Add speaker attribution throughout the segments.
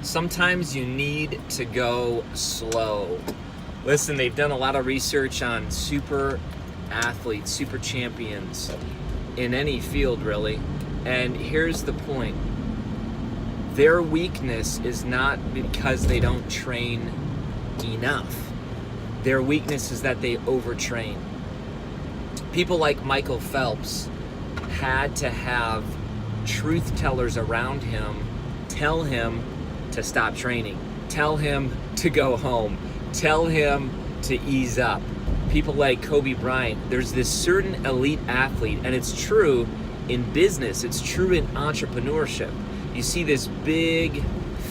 Speaker 1: Sometimes you need to go slow. Listen, they've done a lot of research on super athletes, super champions in any field really. And here's the point. Their weakness is not because they don't train enough. Their weakness is that they overtrain. People like Michael Phelps had to have truth tellers around him tell him to stop training, tell him to go home, tell him to ease up. People like Kobe Bryant, there's this certain elite athlete, and it's true in business, it's true in entrepreneurship. You see this big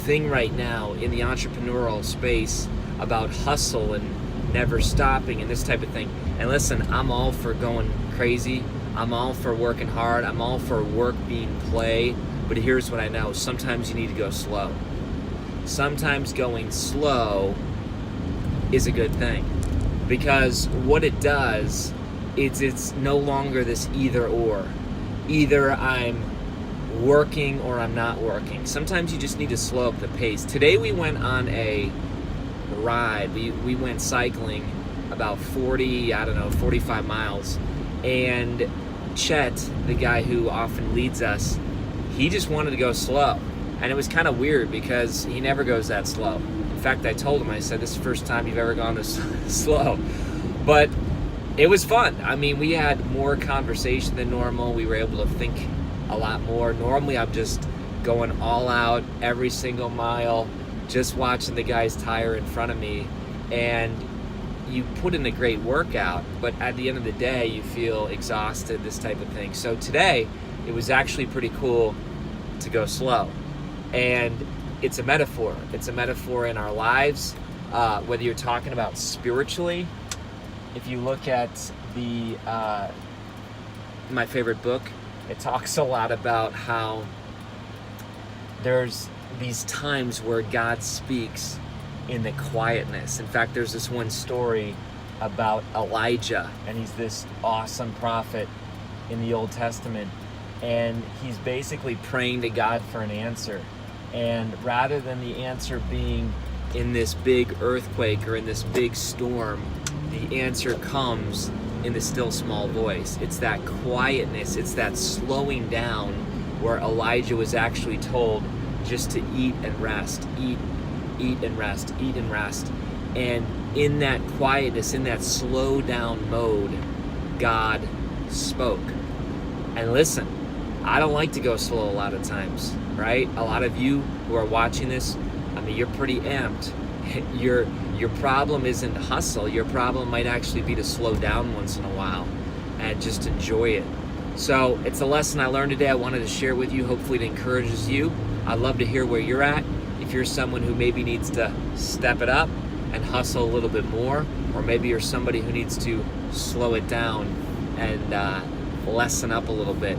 Speaker 1: thing right now in the entrepreneurial space about hustle and never stopping and this type of thing. And listen, I'm all for going crazy. I'm all for working hard. I'm all for work being play. But here's what I know. Sometimes you need to go slow. Sometimes going slow is a good thing. Because what it does is it's no longer this either or. Either I'm working or I'm not working. Sometimes you just need to slow up the pace. Today we went on a ride. We went cycling about 45 miles. And Chet, the guy who often leads us, he just wanted to go slow. And it was kind of weird because he never goes that slow. In fact, I told him, I said, this is the first time you've ever gone this slow. But it was fun. I mean, we had more conversation than normal. We were able to think a lot more. Normally, I'm just going all out every single mile, just watching the guys tire in front of me. And you put in a great workout, but at the end of the day, you feel exhausted, this type of thing. So today, it was actually pretty cool to go slow. And it's a metaphor. It's a metaphor in our lives, whether you're talking about spiritually. If you look at my favorite book, it talks a lot about how there's these times where God speaks in the quietness. In fact, there's this one story about Elijah, and he's this awesome prophet in the Old Testament, and he's basically praying to God for an answer. And rather than the answer being in this big earthquake or in this big storm, the answer comes in the still small voice. It's that quietness, it's that slowing down where Elijah was actually told just to eat and rest, eat and rest, eat and rest. And in that quietness, in that slow down mode, God spoke. And listen, I don't like to go slow a lot of times, right? A lot of you who are watching this, I mean, you're pretty amped. Your problem isn't hustle. Your problem might actually be to slow down once in a while and just enjoy it. So it's a lesson I learned today. I wanted to share with you. Hopefully it encourages you. I'd love to hear where you're at. If you're someone who maybe needs to step it up and hustle a little bit more, or maybe you're somebody who needs to slow it down and lessen up a little bit.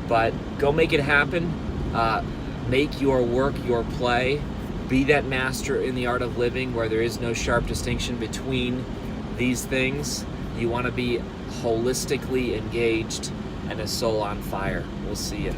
Speaker 1: But go make it happen. Make your work your play. Be that master in the art of living where there is no sharp distinction between these things. You want to be holistically engaged and a soul on fire. We'll see you.